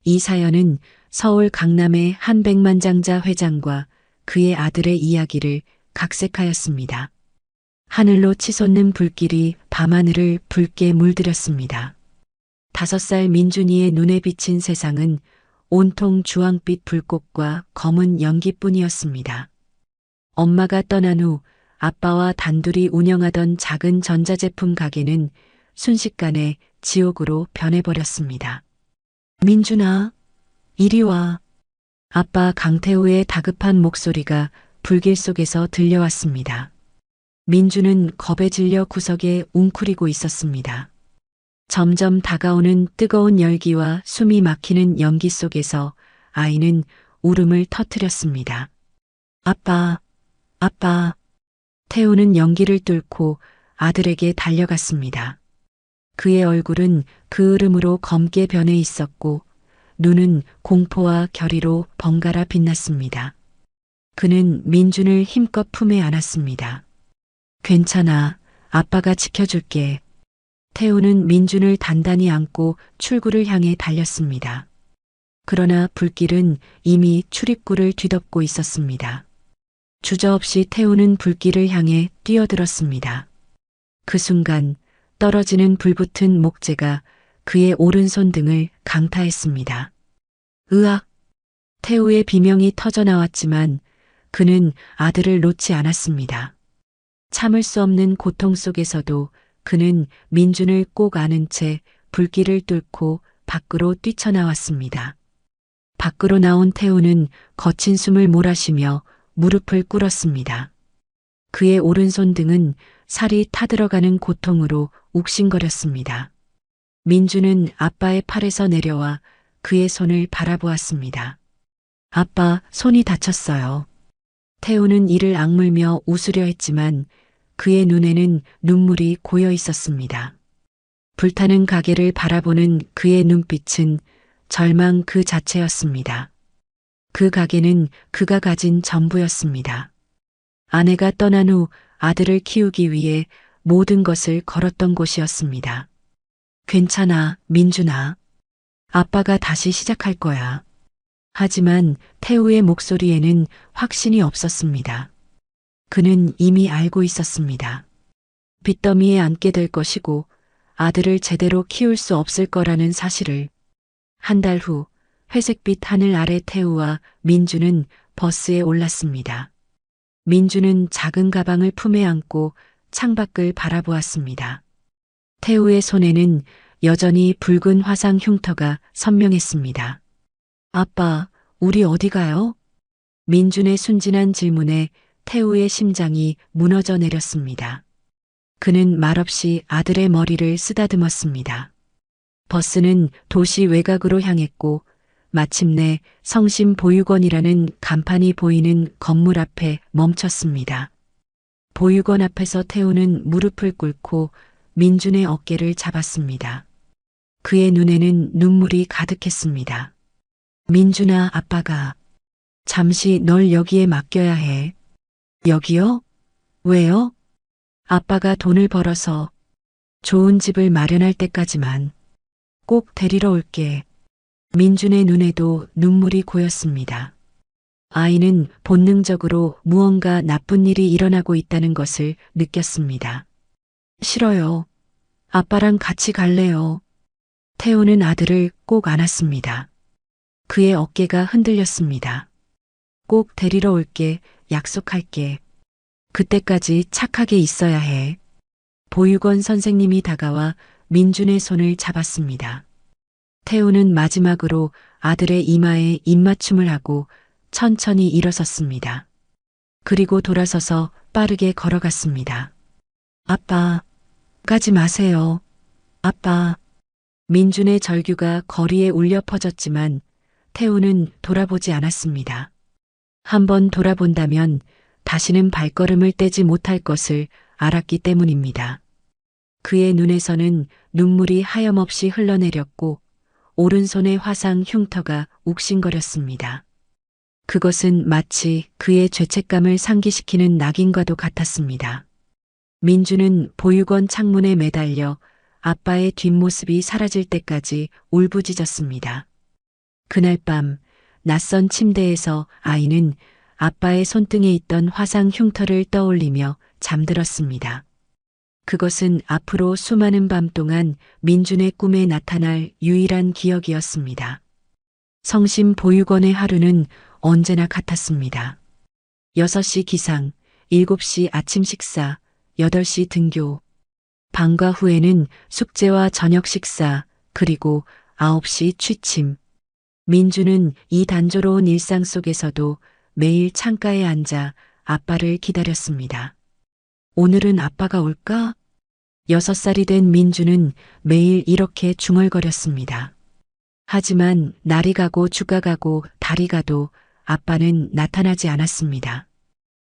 이 사연은 서울 강남의 한 백만장자 회장과 그의 아들의 이야기를 각색하였습니다. 하늘로 치솟는 불길이 밤하늘을 붉게 물들였습니다. 5살 민준이의 눈에 비친 세상은 온통 주황빛 불꽃과 검은 연기뿐이었습니다. 엄마가 떠난 후 아빠와 단둘이 운영하던 작은 전자제품 가게는 순식간에 지옥으로 변해버렸습니다. 민준아, 이리 와. 아빠 강태우의 다급한 목소리가 불길 속에서 들려왔습니다. 민주는 겁에 질려 구석에 웅크리고 있었습니다. 점점 다가오는 뜨거운 열기와 숨이 막히는 연기 속에서 아이는 울음을 터뜨렸습니다. 아빠, 아빠. 태우는 연기를 뚫고 아들에게 달려갔습니다. 그의 얼굴은 그을음으로 검게 변해 있었고 눈은 공포와 결의로 번갈아 빛났습니다. 그는 민준을 힘껏 품에 안았습니다. 괜찮아. 아빠가 지켜줄게. 태우는 민준을 단단히 안고 출구를 향해 달렸습니다. 그러나 불길은 이미 출입구를 뒤덮고 있었습니다. 주저없이 태우는 불길을 향해 뛰어들었습니다. 그 순간 떨어지는 불붙은 목재가 그의 오른손 등을 강타했습니다. 으악! 태우의 비명이 터져나왔지만 그는 아들을 놓지 않았습니다. 참을 수 없는 고통 속에서도 그는 민준을 꼭 안은 채 불길을 뚫고 밖으로 뛰쳐나왔습니다. 밖으로 나온 태우는 거친 숨을 몰아쉬며 무릎을 꿇었습니다. 그의 오른손 등은 살이 타들어가는 고통으로 욱신거렸습니다. 민주는 아빠의 팔에서 내려와 그의 손을 바라보았습니다. 아빠, 손이 다쳤어요. 태우는 이를 악물며 웃으려 했지만 그의 눈에는 눈물이 고여 있었습니다. 불타는 가게를 바라보는 그의 눈빛은 절망 그 자체였습니다. 그 가게는 그가 가진 전부였습니다. 아내가 떠난 후 아들을 키우기 위해 모든 것을 걸었던 곳이었습니다. 괜찮아, 민준아. 아빠가 다시 시작할 거야. 하지만 태우의 목소리에는 확신이 없었습니다. 그는 이미 알고 있었습니다. 빚더미에 앉게 될 것이고 아들을 제대로 키울 수 없을 거라는 사실을. 한 달 후 회색빛 하늘 아래 태우와 민주는 버스에 올랐습니다. 민주는 작은 가방을 품에 안고 창밖을 바라보았습니다. 태우의 손에는 여전히 붉은 화상 흉터가 선명했습니다. 아빠, 우리 어디 가요? 민준의 순진한 질문에 태우의 심장이 무너져 내렸습니다. 그는 말없이 아들의 머리를 쓰다듬었습니다. 버스는 도시 외곽으로 향했고 마침내 성심보육원이라는 간판이 보이는 건물 앞에 멈췄습니다. 보육원 앞에서 태우는 무릎을 꿇고 민준의 어깨를 잡았습니다. 그의 눈에는 눈물이 가득했습니다. 민준아, 아빠가 잠시 널 여기에 맡겨야 해. 여기요? 왜요? 아빠가 돈을 벌어서 좋은 집을 마련할 때까지만 꼭 데리러 올게. 민준의 눈에도 눈물이 고였습니다. 아이는 본능적으로 무언가 나쁜 일이 일어나고 있다는 것을 느꼈습니다. 싫어요. 아빠랑 같이 갈래요. 태우는 아들을 꼭 안았습니다. 그의 어깨가 흔들렸습니다. 꼭 데리러 올게. 약속할게. 그때까지 착하게 있어야 해. 보육원 선생님이 다가와 민준의 손을 잡았습니다. 태우는 마지막으로 아들의 이마에 입맞춤을 하고 천천히 일어섰습니다. 그리고 돌아서서 빠르게 걸어갔습니다. 아빠, 가지 마세요. 아빠. 민준의 절규가 거리에 울려 퍼졌지만 태우는 돌아보지 않았습니다. 한번 돌아본다면 다시는 발걸음을 떼지 못할 것을 알았기 때문입니다. 그의 눈에서는 눈물이 하염없이 흘러내렸고 오른손의 화상 흉터가 욱신거렸습니다. 그것은 마치 그의 죄책감을 상기시키는 낙인과도 같았습니다. 민주는 보육원 창문에 매달려 아빠의 뒷모습이 사라질 때까지 울부짖었습니다. 그날 밤 낯선 침대에서 아이는 아빠의 손등에 있던 화상 흉터를 떠올리며 잠들었습니다. 그것은 앞으로 수많은 밤 동안 민준의 꿈에 나타날 유일한 기억이었습니다. 성심 보육원의 하루는 언제나 같았습니다. 6시 기상, 7시 아침 식사, 8시 등교. 방과 후에는 숙제와 저녁 식사, 그리고 9시 취침. 민주는 이 단조로운 일상 속에서도 매일 창가에 앉아 아빠를 기다렸습니다. 오늘은 아빠가 올까? 6살이 된 민주는 매일 이렇게 중얼거렸습니다. 하지만 날이 가고 주가 가고 달이 가도 아빠는 나타나지 않았습니다.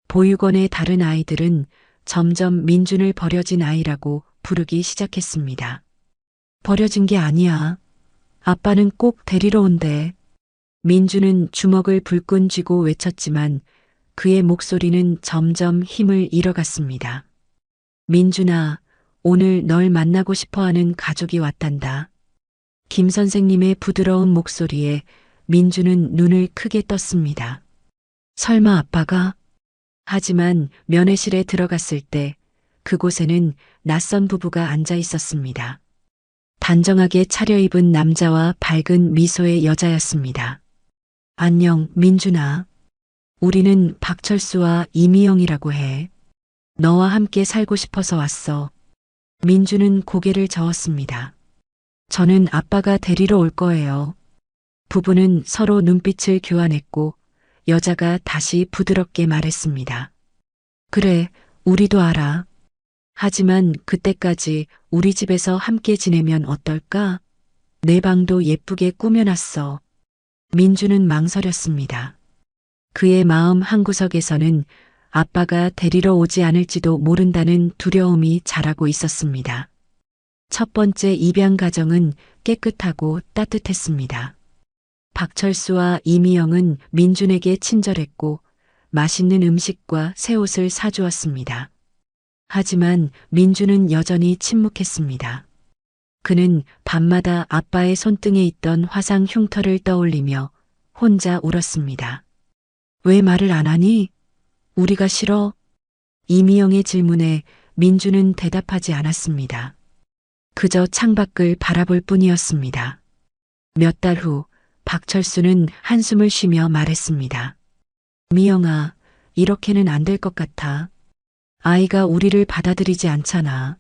보육원의 다른 아이들은 점점 민준을 버려진 아이라고 부르기 시작했습니다. 버려진 게 아니야. 아빠는 꼭 데리러 온대. 민준은 주먹을 불끈 쥐고 외쳤지만 그의 목소리는 점점 힘을 잃어갔습니다. 민준아, 오늘 널 만나고 싶어하는 가족이 왔단다. 김 선생님의 부드러운 목소리에 민준은 눈을 크게 떴습니다. 설마 아빠가? 하지만 면회실에 들어갔을 때 그곳에는 낯선 부부가 앉아 있었습니다. 단정하게 차려입은 남자와 밝은 미소의 여자였습니다. 안녕, 민준아. 우리는 박철수와 이미영이라고 해. 너와 함께 살고 싶어서 왔어. 민준은 고개를 저었습니다. 저는 아빠가 데리러 올 거예요. 부부는 서로 눈빛을 교환했고 여자가 다시 부드럽게 말했습니다. 그래, 우리도 알아. 하지만 그때까지 우리 집에서 함께 지내면 어떨까? 내 방도 예쁘게 꾸며놨어. 민주는 망설였습니다. 그의 마음 한구석에서는 아빠가 데리러 오지 않을지도 모른다는 두려움이 자라고 있었습니다. 첫 번째 입양 가정은 깨끗하고 따뜻했습니다. 박철수와 이미영은 민준에게 친절했고 맛있는 음식과 새 옷을 사주었습니다. 하지만 민준은 여전히 침묵했습니다. 그는 밤마다 아빠의 손등에 있던 화상 흉터를 떠올리며 혼자 울었습니다. 왜 말을 안 하니? 우리가 싫어? 이미영의 질문에 민준은 대답하지 않았습니다. 그저 창밖을 바라볼 뿐이었습니다. 몇 달 후 박철수는 한숨을 쉬며 말했습니다. 미영아, 이렇게는 안 될 것 같아. 아이가 우리를 받아들이지 않잖아.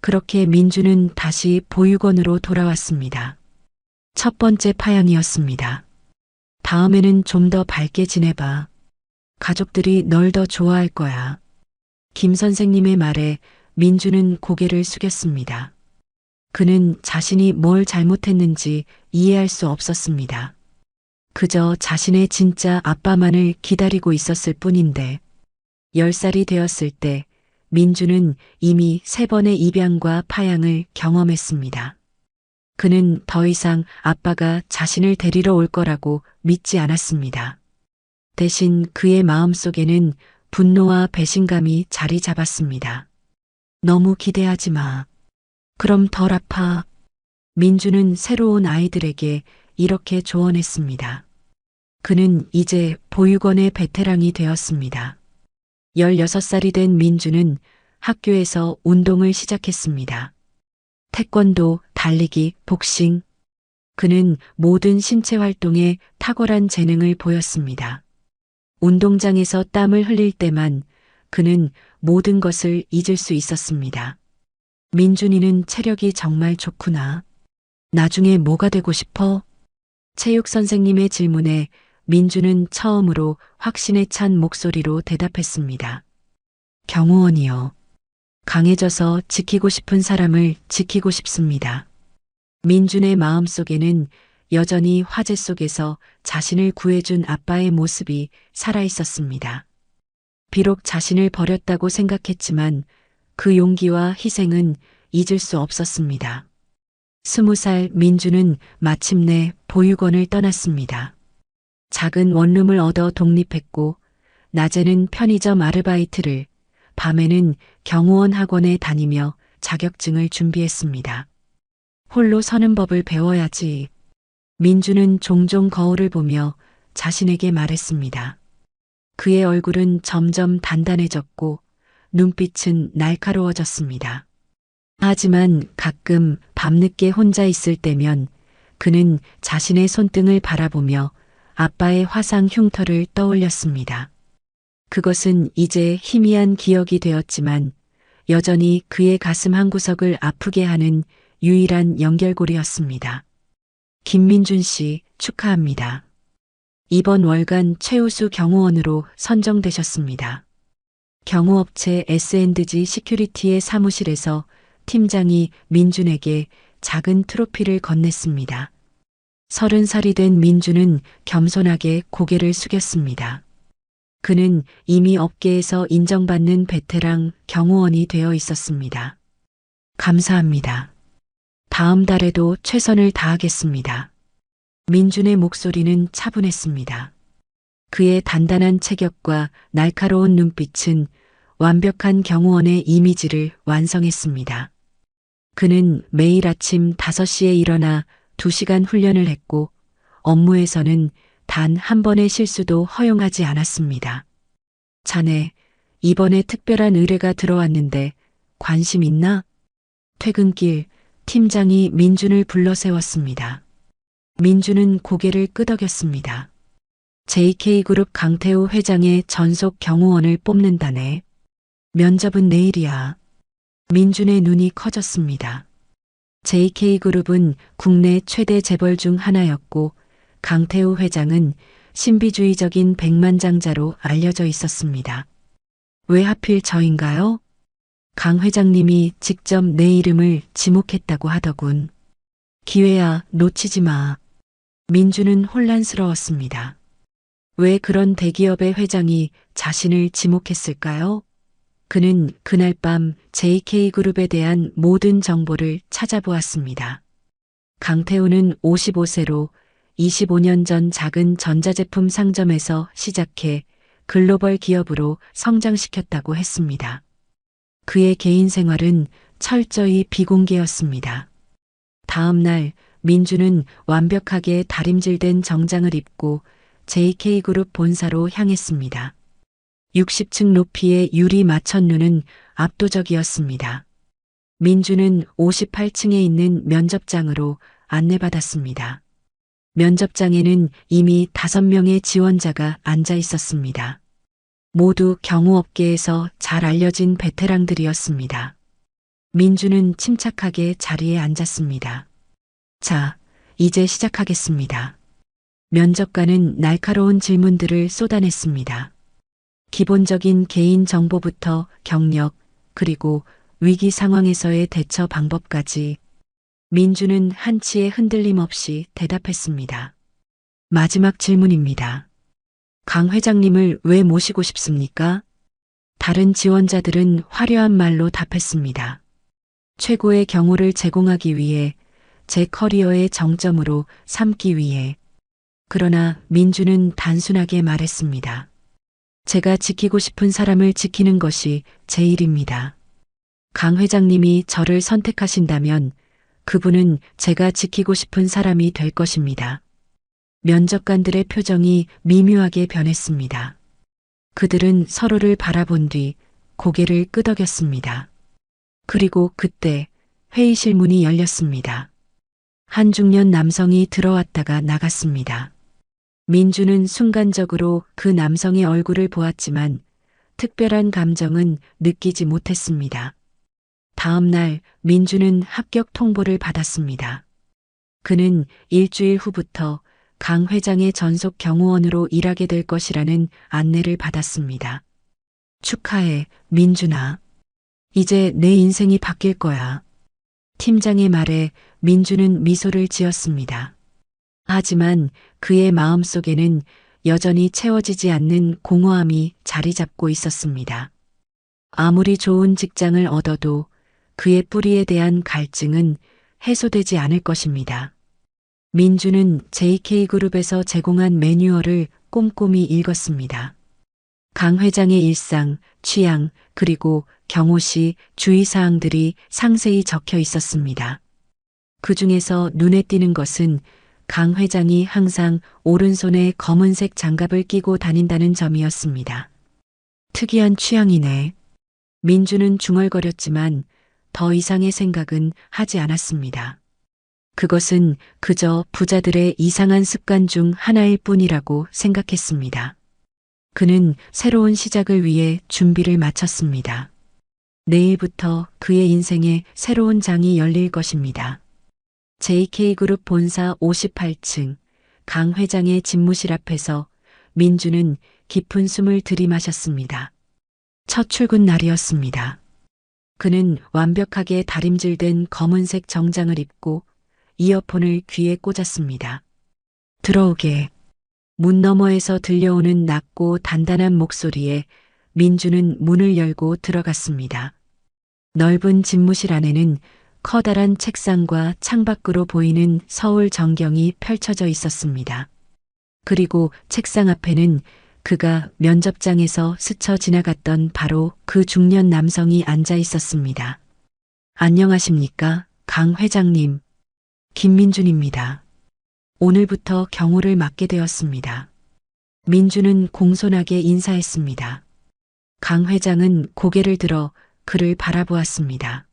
그렇게 민주는 다시 보육원으로 돌아왔습니다. 첫 번째 파양이었습니다. 다음에는 좀 더 밝게 지내봐. 가족들이 널 더 좋아할 거야. 김 선생님의 말에 민주는 고개를 숙였습니다. 그는 자신이 뭘 잘못했는지 이해할 수 없었습니다. 그저 자신의 진짜 아빠만을 기다리고 있었을 뿐인데 10살이 되었을 때 민주는 이미 3번의 입양과 파양을 경험했습니다. 그는 더 이상 아빠가 자신을 데리러 올 거라고 믿지 않았습니다. 대신 그의 마음속에는 분노와 배신감이 자리 잡았습니다. 너무 기대하지 마. 그럼 덜 아파. 민주는 새로운 아이들에게 이렇게 조언했습니다. 그는 이제 보육원의 베테랑이 되었습니다. 16살이 된 민주는 학교에서 운동을 시작했습니다. 태권도, 달리기, 복싱. 그는 모든 신체 활동에 탁월한 재능을 보였습니다. 운동장에서 땀을 흘릴 때만 그는 모든 것을 잊을 수 있었습니다. 민준이는 체력이 정말 좋구나. 나중에 뭐가 되고 싶어? 체육 선생님의 질문에 민주는 처음으로 확신에 찬 목소리로 대답했습니다. 경호원이요. 강해져서 지키고 싶은 사람을 지키고 싶습니다. 민준의 마음속에는 여전히 화재 속에서 자신을 구해준 아빠의 모습이 살아 있었습니다. 비록 자신을 버렸다고 생각했지만 그 용기와 희생은 잊을 수 없었습니다. 20살 민주는 마침내 보육원을 떠났습니다. 작은 원룸을 얻어 독립했고 낮에는 편의점 아르바이트를, 밤에는 경호원 학원에 다니며 자격증을 준비했습니다. 홀로 서는 법을 배워야지. 민주는 종종 거울을 보며 자신에게 말했습니다. 그의 얼굴은 점점 단단해졌고 눈빛은 날카로워졌습니다. 하지만 가끔 밤늦게 혼자 있을 때면 그는 자신의 손등을 바라보며 아빠의 화상 흉터를 떠올렸습니다. 그것은 이제 희미한 기억이 되었지만 여전히 그의 가슴 한구석을 아프게 하는 유일한 연결고리였습니다. 김민준 씨 축하합니다. 이번 월간 최우수 경호원으로 선정되셨습니다. 경호업체 S&G 시큐리티의 사무실에서 팀장이 민준에게 작은 트로피를 건넸습니다. 30살이 된 민준은 겸손하게 고개를 숙였습니다. 그는 이미 업계에서 인정받는 베테랑 경호원이 되어 있었습니다. 감사합니다. 다음 달에도 최선을 다하겠습니다. 민준의 목소리는 차분했습니다. 그의 단단한 체격과 날카로운 눈빛은 완벽한 경호원의 이미지를 완성했습니다. 그는 매일 아침 5시에 일어나 2시간 훈련을 했고 업무에서는 단 한 번의 실수도 허용하지 않았습니다. 자네, 이번에 특별한 의뢰가 들어왔는데 관심 있나? 퇴근길 팀장이 민준을 불러 세웠습니다. 민준은 고개를 끄덕였습니다. JK그룹 강태우 회장의 전속 경호원을 뽑는다네. 면접은 내일이야. 민준의 눈이 커졌습니다. JK그룹은 국내 최대 재벌 중 하나였고 강태우 회장은 신비주의적인 백만장자로 알려져 있었습니다. 왜 하필 저인가요? 강 회장님이 직접 내 이름을 지목했다고 하더군. 기회야, 놓치지 마. 민준은 혼란스러웠습니다. 왜 그런 대기업의 회장이 자신을 지목했을까요? 그는 그날 밤 JK그룹에 대한 모든 정보를 찾아보았습니다. 강태우는 55세로 25년 전 작은 전자제품 상점에서 시작해 글로벌 기업으로 성장시켰다고 했습니다. 그의 개인 생활은 철저히 비공개였습니다. 다음 날 민주는 완벽하게 다림질된 정장을 입고 JK그룹 본사로 향했습니다. 60층 높이의 유리 마천루는 압도적이었습니다. 민주는 58층에 있는 면접장으로 안내받았습니다. 면접장에는 이미 5명의 지원자가 앉아 있었습니다. 모두 경호업계에서 잘 알려진 베테랑들이었습니다. 민주는 침착하게 자리에 앉았습니다. 자, 이제 시작하겠습니다. 면접관은 날카로운 질문들을 쏟아냈습니다. 기본적인 개인 정보부터 경력, 그리고 위기 상황에서의 대처 방법까지 민주는 한치의 흔들림 없이 대답했습니다. 마지막 질문입니다. 강 회장님을 왜 모시고 싶습니까? 다른 지원자들은 화려한 말로 답했습니다. 최고의 경호를 제공하기 위해, 제 커리어의 정점으로 삼기 위해. 그러나 민주는 단순하게 말했습니다. 제가 지키고 싶은 사람을 지키는 것이 제 일입니다. 강 회장님이 저를 선택하신다면 그분은 제가 지키고 싶은 사람이 될 것입니다. 면접관들의 표정이 미묘하게 변했습니다. 그들은 서로를 바라본 뒤 고개를 끄덕였습니다. 그리고 그때 회의실 문이 열렸습니다. 한 중년 남성이 들어왔다가 나갔습니다. 민주는 순간적으로 그 남성의 얼굴을 보았지만 특별한 감정은 느끼지 못했습니다. 다음 날 민주는 합격 통보를 받았습니다. 그는 일주일 후부터 강 회장의 전속 경호원으로 일하게 될 것이라는 안내를 받았습니다. 축하해, 민준아. 이제 내 인생이 바뀔 거야. 팀장의 말에 민주는 미소를 지었습니다. 하지만 그의 마음속에는 여전히 채워지지 않는 공허함이 자리 잡고 있었습니다. 아무리 좋은 직장을 얻어도 그의 뿌리에 대한 갈증은 해소되지 않을 것입니다. 민주는 JK그룹에서 제공한 매뉴얼을 꼼꼼히 읽었습니다. 강 회장의 일상, 취향, 그리고 경호 시 주의사항들이 상세히 적혀 있었습니다. 그 중에서 눈에 띄는 것은 강 회장이 항상 오른손에 검은색 장갑을 끼고 다닌다는 점이었습니다. 특이한 취향이네. 민주는 중얼거렸지만 더 이상의 생각은 하지 않았습니다. 그것은 그저 부자들의 이상한 습관 중 하나일 뿐이라고 생각했습니다. 그는 새로운 시작을 위해 준비를 마쳤습니다. 내일부터 그의 인생에 새로운 장이 열릴 것입니다. JK그룹 본사 58층 강 회장의 집무실 앞에서 민주는 깊은 숨을 들이마셨습니다. 첫 출근 날이었습니다. 그는 완벽하게 다림질된 검은색 정장을 입고 이어폰을 귀에 꽂았습니다. 들어오게. 문 너머에서 들려오는 낮고 단단한 목소리에 민주는 문을 열고 들어갔습니다. 넓은 집무실 안에는 커다란 책상과 창밖으로 보이는 서울 전경이 펼쳐져 있었습니다. 그리고 책상 앞에는 그가 면접장에서 스쳐 지나갔던 바로 그 중년 남성이 앉아 있었습니다. 안녕하십니까, 강 회장님. 김민준입니다. 오늘부터 경호를 맡게 되었습니다. 민주는 공손하게 인사했습니다. 강 회장은 고개를 들어 그를 바라보았습니다.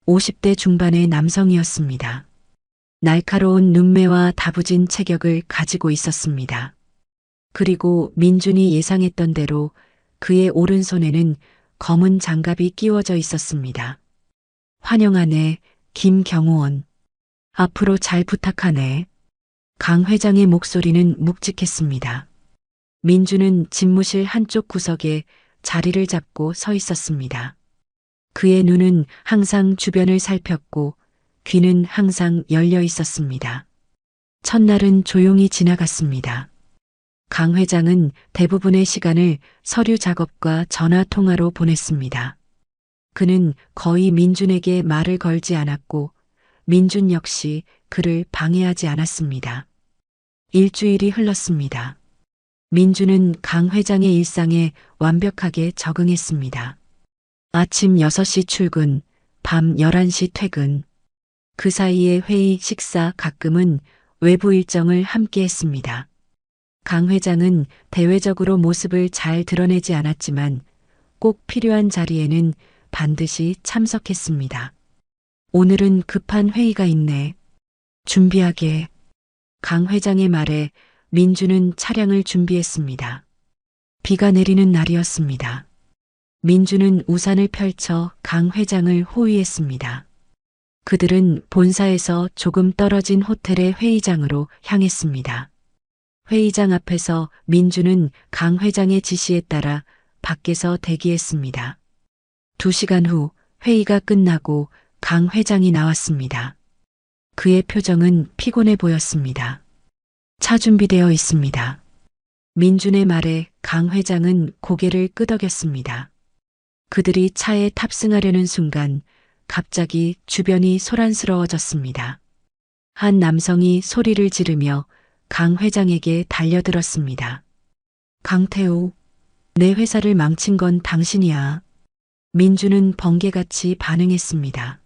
50대 중반의 남성이었습니다. 날카로운 눈매와 다부진 체격을 가지고 있었습니다. 그리고 민준이 예상했던 대로 그의 오른손에는 검은 장갑이 끼워져 있었습니다. 환영하네, 김경호원. 앞으로 잘 부탁하네. 강 회장의 목소리는 묵직했습니다. 민주는 집무실 한쪽 구석에 자리를 잡고 서 있었습니다. 그의 눈은 항상 주변을 살폈고 귀는 항상 열려 있었습니다. 첫날은 조용히 지나갔습니다. 강 회장은 대부분의 시간을 서류 작업과 전화 통화로 보냈습니다. 그는 거의 민준에게 말을 걸지 않았고 민준 역시 그를 방해하지 않았습니다. 일주일이 흘렀습니다. 민준은 강 회장의 일상에 완벽하게 적응했습니다. 아침 6시 출근, 밤 11시 퇴근. 그 사이에 회의, 식사, 가끔은 외부 일정을 함께 했습니다. 강 회장은 대외적으로 모습을 잘 드러내지 않았지만 꼭 필요한 자리에는 반드시 참석했습니다. 오늘은 급한 회의가 있네. 준비하게. 강 회장의 말에 민주는 차량을 준비했습니다. 비가 내리는 날이었습니다. 민주는 우산을 펼쳐 강 회장을 호위했습니다. 그들은 본사에서 조금 떨어진 호텔의 회의장으로 향했습니다. 회의장 앞에서 민주는 강 회장의 지시에 따라 밖에서 대기했습니다. 2시간 후 회의가 끝나고 강 회장이 나왔습니다. 그의 표정은 피곤해 보였습니다. 차 준비되어 있습니다. 민준의 말에 강 회장은 고개를 끄덕였습니다. 그들이 차에 탑승하려는 순간 갑자기 주변이 소란스러워졌습니다. 한 남성이 소리를 지르며 강 회장에게 달려들었습니다. 강태우, 내 회사를 망친 건 당신이야. 민주는 번개같이 반응했습니다.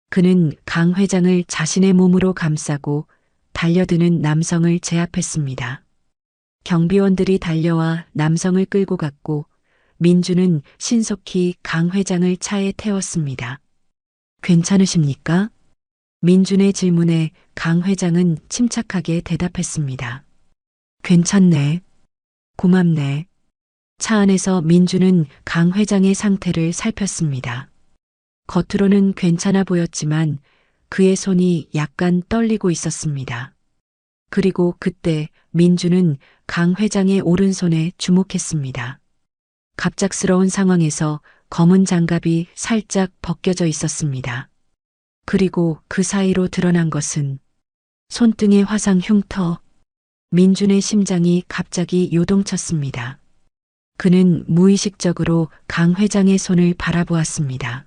그는 강 회장을 자신의 몸으로 감싸고 달려드는 남성을 제압했습니다. 경비원들이 달려와 남성을 끌고 갔고 민주는 신속히 강 회장을 차에 태웠습니다. 괜찮으십니까? 민준의 질문에 강 회장은 침착하게 대답했습니다. 괜찮네. 고맙네. 차 안에서 민주는 강 회장의 상태를 살폈습니다. 겉으로는 괜찮아 보였지만 그의 손이 약간 떨리고 있었습니다. 그리고 그때 민주는 강 회장의 오른손에 주목했습니다. 갑작스러운 상황에서 검은 장갑이 살짝 벗겨져 있었습니다. 그리고 그 사이로 드러난 것은 손등의 화상 흉터. 민준의 심장이 갑자기 요동쳤습니다. 그는 무의식적으로 강 회장의 손을 바라보았습니다.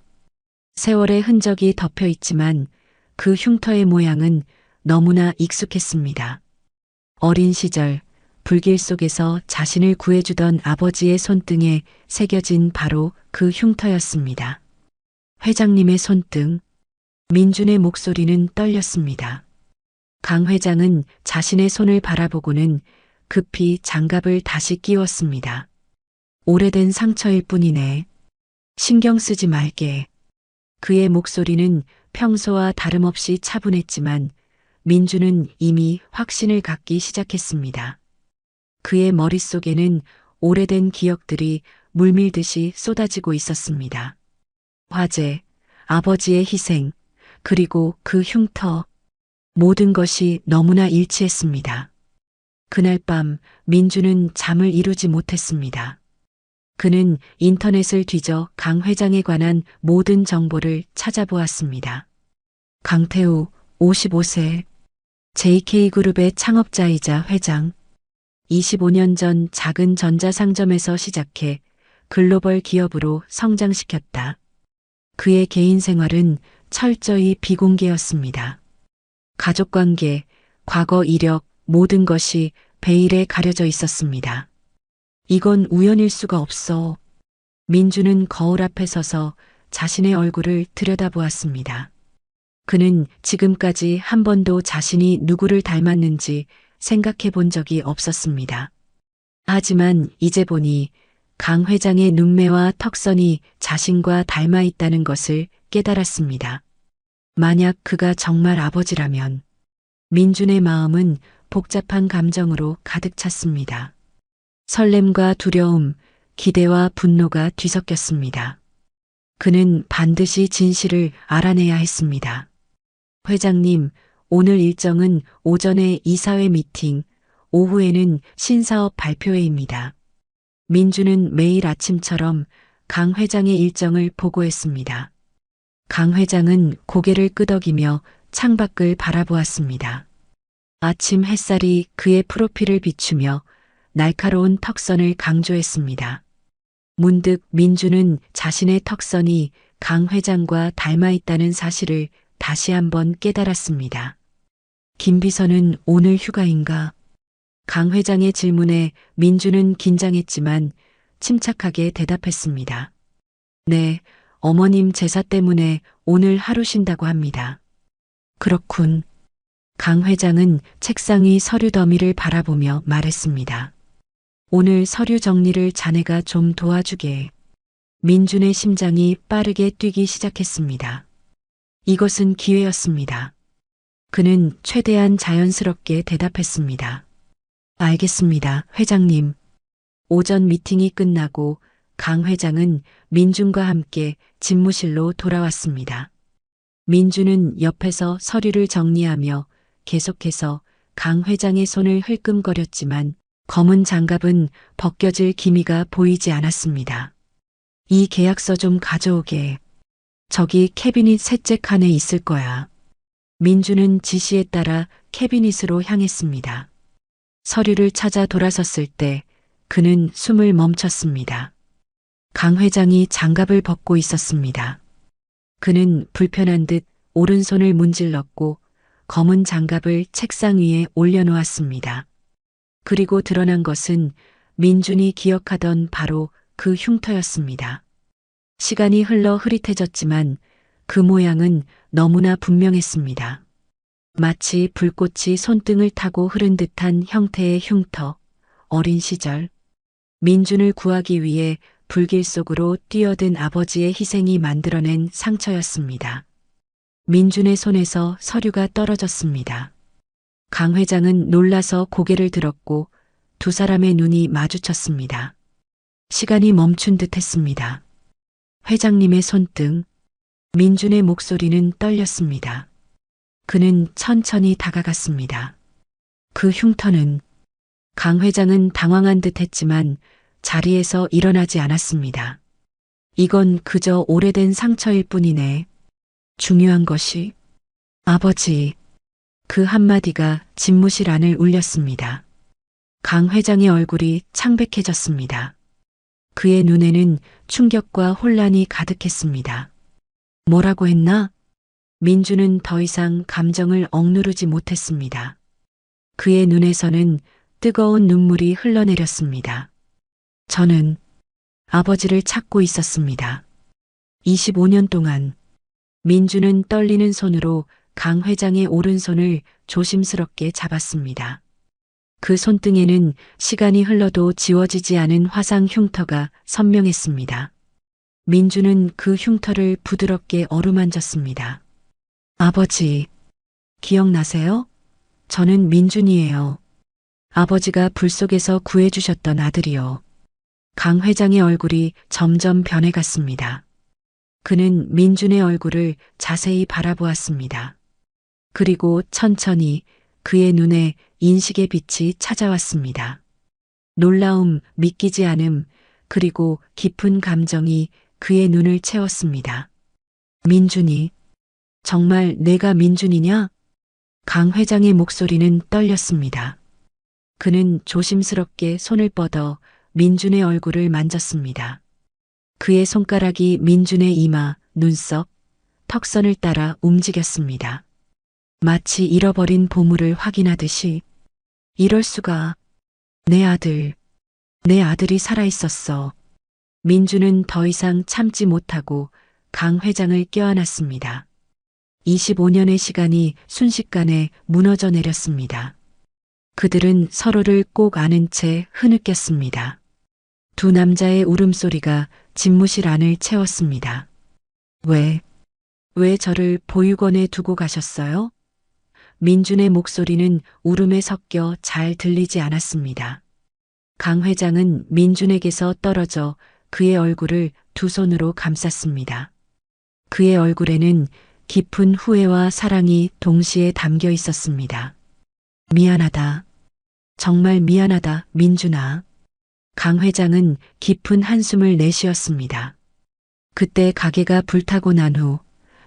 세월의 흔적이 덮여 있지만 그 흉터의 모양은 너무나 익숙했습니다. 어린 시절 불길 속에서 자신을 구해주던 아버지의 손등에 새겨진 바로 그 흉터였습니다. 회장님의 손등. 민준의 목소리는 떨렸습니다. 강 회장은 자신의 손을 바라보고는 급히 장갑을 다시 끼웠습니다. 오래된 상처일 뿐이네. 신경 쓰지 말게. 그의 목소리는 평소와 다름없이 차분했지만 민주는 이미 확신을 갖기 시작했습니다. 그의 머릿속에는 오래된 기억들이 물밀듯이 쏟아지고 있었습니다. 화재, 아버지의 희생, 그리고 그 흉터, 모든 것이 너무나 일치했습니다. 그날 밤 민주는 잠을 이루지 못했습니다. 그는 인터넷을 뒤져 강 회장에 관한 모든 정보를 찾아보았습니다. 강태우, 55세, JK그룹의 창업자이자 회장, 25년 전 작은 전자상점에서 시작해 글로벌 기업으로 성장시켰다. 그의 개인 생활은 철저히 비공개였습니다. 가족관계, 과거 이력, 모든 것이 베일에 가려져 있었습니다. 이건 우연일 수가 없어. 민주는 거울 앞에 서서 자신의 얼굴을 들여다보았습니다. 그는 지금까지 한 번도 자신이 누구를 닮았는지 생각해 본 적이 없었습니다. 하지만 이제 보니 강 회장의 눈매와 턱선이 자신과 닮아 있다는 것을 깨달았습니다. 만약 그가 정말 아버지라면 민준의 마음은 복잡한 감정으로 가득 찼습니다. 설렘과 두려움, 기대와 분노가 뒤섞였습니다. 그는 반드시 진실을 알아내야 했습니다. 회장님, 오늘 일정은 오전에 이사회 미팅, 오후에는 신사업 발표회입니다. 민주는 매일 아침처럼 강 회장의 일정을 보고했습니다. 강 회장은 고개를 끄덕이며 창밖을 바라보았습니다. 아침 햇살이 그의 프로필을 비추며 날카로운 턱선을 강조했습니다. 문득 민주는 자신의 턱선이 강 회장과 닮아 있다는 사실을 다시 한번 깨달았습니다. 김 비서는 오늘 휴가인가? 강 회장의 질문에 민주는 긴장했지만 침착하게 대답했습니다. 네, 어머님 제사 때문에 오늘 하루 쉰다고 합니다. 그렇군. 강 회장은 책상 위 서류 더미를 바라보며 말했습니다. 오늘 서류 정리를 자네가 좀 도와주게. 민준의 심장이 빠르게 뛰기 시작했습니다. 이것은 기회였습니다. 그는 최대한 자연스럽게 대답했습니다. 알겠습니다, 회장님. 오전 미팅이 끝나고 강 회장은 민준과 함께 집무실로 돌아왔습니다. 민준은 옆에서 서류를 정리하며 계속해서 강 회장의 손을 흘끔거렸지만 검은 장갑은 벗겨질 기미가 보이지 않았습니다. 이 계약서 좀 가져오게. 저기 캐비닛 셋째 칸에 있을 거야. 민주는 지시에 따라 캐비닛으로 향했습니다. 서류를 찾아 돌아섰을 때 그는 숨을 멈췄습니다. 강 회장이 장갑을 벗고 있었습니다. 그는 불편한 듯 오른손을 문질렀고 검은 장갑을 책상 위에 올려놓았습니다. 그리고 드러난 것은 민준이 기억하던 바로 그 흉터였습니다. 시간이 흘러 흐릿해졌지만 그 모양은 너무나 분명했습니다. 마치 불꽃이 손등을 타고 흐른 듯한 형태의 흉터, 어린 시절. 민준을 구하기 위해 불길 속으로 뛰어든 아버지의 희생이 만들어낸 상처였습니다. 민준의 손에서 서류가 떨어졌습니다. 강 회장은 놀라서 고개를 들었고 두 사람의 눈이 마주쳤습니다. 시간이 멈춘 듯 했습니다. 회장님의 손등, 민준의 목소리는 떨렸습니다. 그는 천천히 다가갔습니다. 그 흉터는, 강 회장은 당황한 듯 했지만 자리에서 일어나지 않았습니다. 이건 그저 오래된 상처일 뿐이네. 중요한 것이, 아버지. 그 한마디가 집무실 안을 울렸습니다. 강 회장의 얼굴이 창백해졌습니다. 그의 눈에는 충격과 혼란이 가득했습니다. 뭐라고 했나? 민주는 더 이상 감정을 억누르지 못했습니다. 그의 눈에서는 뜨거운 눈물이 흘러내렸습니다. 저는 아버지를 찾고 있었습니다. 25년 동안. 민주는 떨리는 손으로 강 회장의 오른손을 조심스럽게 잡았습니다. 그 손등에는 시간이 흘러도 지워지지 않은 화상 흉터가 선명했습니다. 민주는 그 흉터를 부드럽게 어루만졌습니다. 아버지, 기억나세요? 저는 민준이에요. 아버지가 불 속에서 구해주셨던 아들이요. 강 회장의 얼굴이 점점 변해갔습니다. 그는 민준의 얼굴을 자세히 바라보았습니다. 그리고 천천히 그의 눈에 인식의 빛이 찾아왔습니다. 놀라움, 믿기지 않음, 그리고 깊은 감정이 그의 눈을 채웠습니다. 민준이, 정말 내가 민준이냐? 강 회장의 목소리는 떨렸습니다. 그는 조심스럽게 손을 뻗어 민준의 얼굴을 만졌습니다. 그의 손가락이 민준의 이마, 눈썹, 턱선을 따라 움직였습니다. 마치 잃어버린 보물을 확인하듯이. 이럴 수가. 내 아들이 살아있었어. 민준은 더 이상 참지 못하고 강 회장을 껴안았습니다. 25년의 시간이 순식간에 무너져 내렸습니다. 그들은 서로를 꼭 안은 채 흐느꼈습니다. 두 남자의 울음소리가 집무실 안을 채웠습니다. 왜 저를 보육원에 두고 가셨어요? 민준의 목소리는 울음에 섞여 잘 들리지 않았습니다. 강 회장은 민준에게서 떨어져 그의 얼굴을 두 손으로 감쌌습니다. 그의 얼굴에는 깊은 후회와 사랑이 동시에 담겨 있었습니다. 미안하다. 정말 미안하다, 민준아. 강 회장은 깊은 한숨을 내쉬었습니다. 그때 가게가 불타고 난 후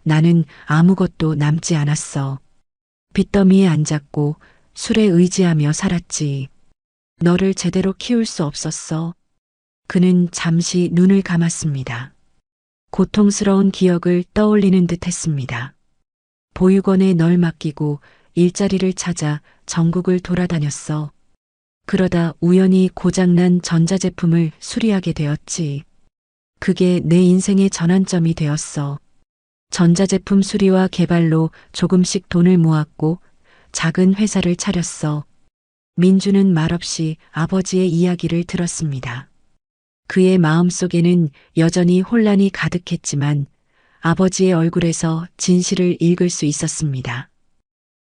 나는 아무것도 남지 않았어. 빚더미에 앉았고 술에 의지하며 살았지. 너를 제대로 키울 수 없었어. 그는 잠시 눈을 감았습니다. 고통스러운 기억을 떠올리는 듯 했습니다. 보육원에 널 맡기고 일자리를 찾아 전국을 돌아다녔어. 그러다 우연히 고장난 전자제품을 수리하게 되었지. 그게 내 인생의 전환점이 되었어. 전자제품 수리와 개발로 조금씩 돈을 모았고 작은 회사를 차렸어. 민주는 말없이 아버지의 이야기를 들었습니다. 그의 마음속에는 여전히 혼란이 가득했지만 아버지의 얼굴에서 진실을 읽을 수 있었습니다.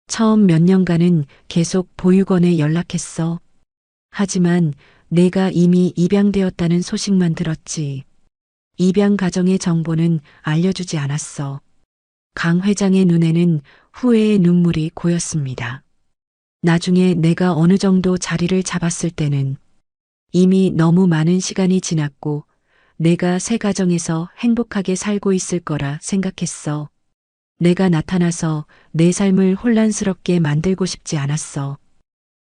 처음 몇 년간은 계속 보육원에 연락했어. 하지만 내가 이미 입양되었다는 소식만 들었지. 입양 가정의 정보는 알려주지 않았어. 강 회장의 눈에는 후회의 눈물이 고였습니다. 나중에 내가 어느 정도 자리를 잡았을 때는 이미 너무 많은 시간이 지났고 내가 새 가정에서 행복하게 살고 있을 거라 생각했어. 내가 나타나서 내 삶을 혼란스럽게 만들고 싶지 않았어.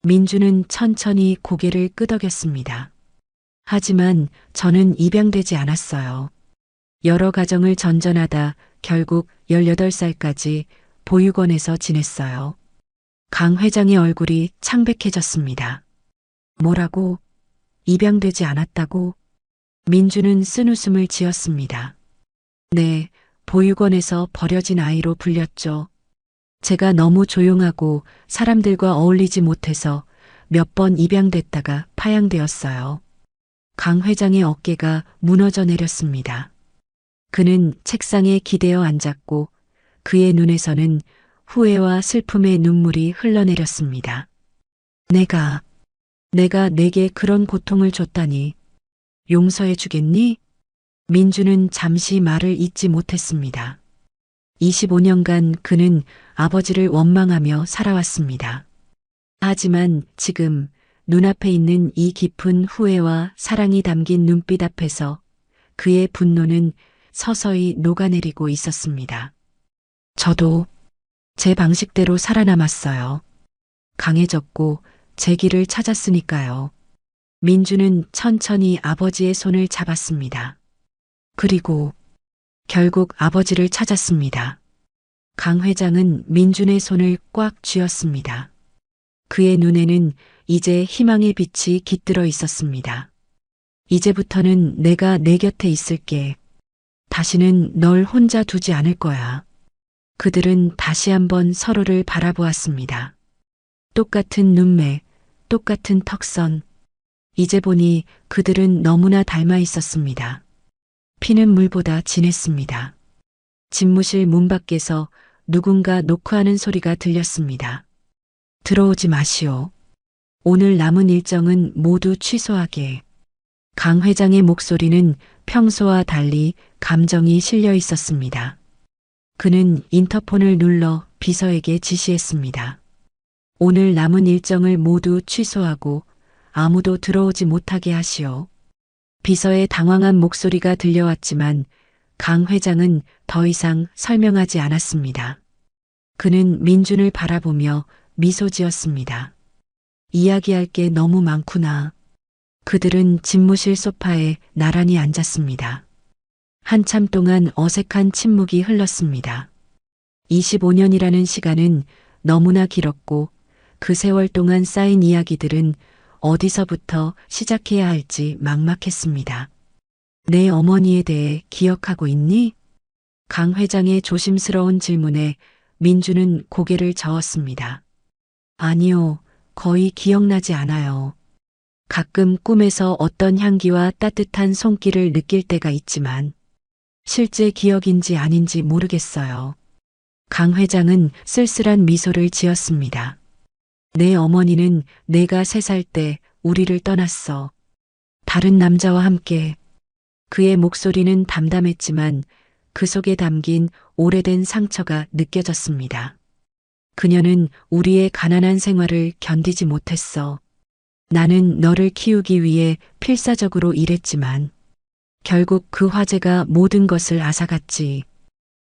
민주는 천천히 고개를 끄덕였습니다. 하지만 저는 입양되지 않았어요. 여러 가정을 전전하다 결국 18살까지 보육원에서 지냈어요. 강 회장의 얼굴이 창백해졌습니다. 뭐라고? 입양되지 않았다고? 민주는 쓴웃음을 지었습니다. 네, 보육원에서 버려진 아이로 불렸죠. 제가 너무 조용하고 사람들과 어울리지 못해서 몇 번 입양됐다가 파양되었어요. 강 회장의 어깨가 무너져 내렸습니다. 그는 책상에 기대어 앉았고 그의 눈에서는 후회와 슬픔의 눈물이 흘러내렸습니다. 내가 내게 그런 고통을 줬다니 용서해 주겠니? 민주는 잠시 말을 잇지 못했습니다. 25년간 그는 아버지를 원망하며 살아왔습니다. 하지만 지금 눈앞에 있는 이 깊은 후회와 사랑이 담긴 눈빛 앞에서 그의 분노는 서서히 녹아내리고 있었습니다. 저도 제 방식대로 살아남았어요. 강해졌고 제 길을 찾았으니까요. 민주는 천천히 아버지의 손을 잡았습니다. 그리고 결국 아버지를 찾았습니다. 강 회장은 민준의 손을 꽉 쥐었습니다. 그의 눈에는 이제 희망의 빛이 깃들어 있었습니다. 이제부터는 내가 내 곁에 있을게. 다시는 널 혼자 두지 않을 거야. 그들은 다시 한번 서로를 바라보았습니다. 똑같은 눈매, 똑같은 턱선. 이제 보니 그들은 너무나 닮아 있었습니다. 피는 물보다 진했습니다. 집무실 문 밖에서 누군가 노크하는 소리가 들렸습니다. 들어오지 마시오. 오늘 남은 일정은 모두 취소하게. 강 회장의 목소리는 평소와 달리 감정이 실려 있었습니다. 그는 인터폰을 눌러 비서에게 지시했습니다. 오늘 남은 일정을 모두 취소하고 아무도 들어오지 못하게 하시오. 비서의 당황한 목소리가 들려왔지만 강 회장은 더 이상 설명하지 않았습니다. 그는 민준을 바라보며 미소 지었습니다. 이야기할 게 너무 많구나. 그들은 집무실 소파에 나란히 앉았습니다. 한참 동안 어색한 침묵이 흘렀습니다. 25년이라는 시간은 너무나 길었고 그 세월 동안 쌓인 이야기들은 어디서부터 시작해야 할지 막막했습니다. 내 어머니에 대해 기억하고 있니? 강 회장의 조심스러운 질문에 민주는 고개를 저었습니다. 아니요, 거의 기억나지 않아요. 가끔 꿈에서 어떤 향기와 따뜻한 손길을 느낄 때가 있지만 실제 기억인지 아닌지 모르겠어요. 강 회장은 쓸쓸한 미소를 지었습니다. 내 어머니는 내가 3살 때 우리를 떠났어. 다른 남자와 함께. 그의 목소리는 담담했지만 그 속에 담긴 오래된 상처가 느껴졌습니다. 그녀는 우리의 가난한 생활을 견디지 못했어. 나는 너를 키우기 위해 필사적으로 일했지만 결국 그 화재가 모든 것을 앗아갔지.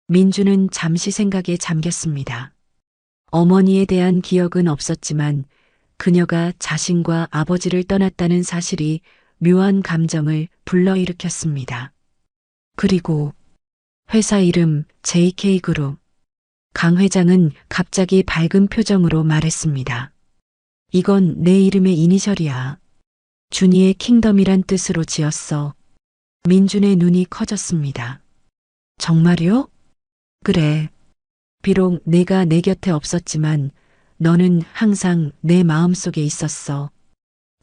민주는 잠시 생각에 잠겼습니다. 어머니에 대한 기억은 없었지만 그녀가 자신과 아버지를 떠났다는 사실이 묘한 감정을 불러일으켰습니다. 그리고 회사 이름 JK그룹. 강 회장은 갑자기 밝은 표정으로 말했습니다. 이건 내 이름의 이니셜이야. 준이의 킹덤이란 뜻으로 지었어. 민준의 눈이 커졌습니다. 정말요? 그래. 비록 내가 내 곁에 없었지만 너는 항상 내 마음속에 있었어.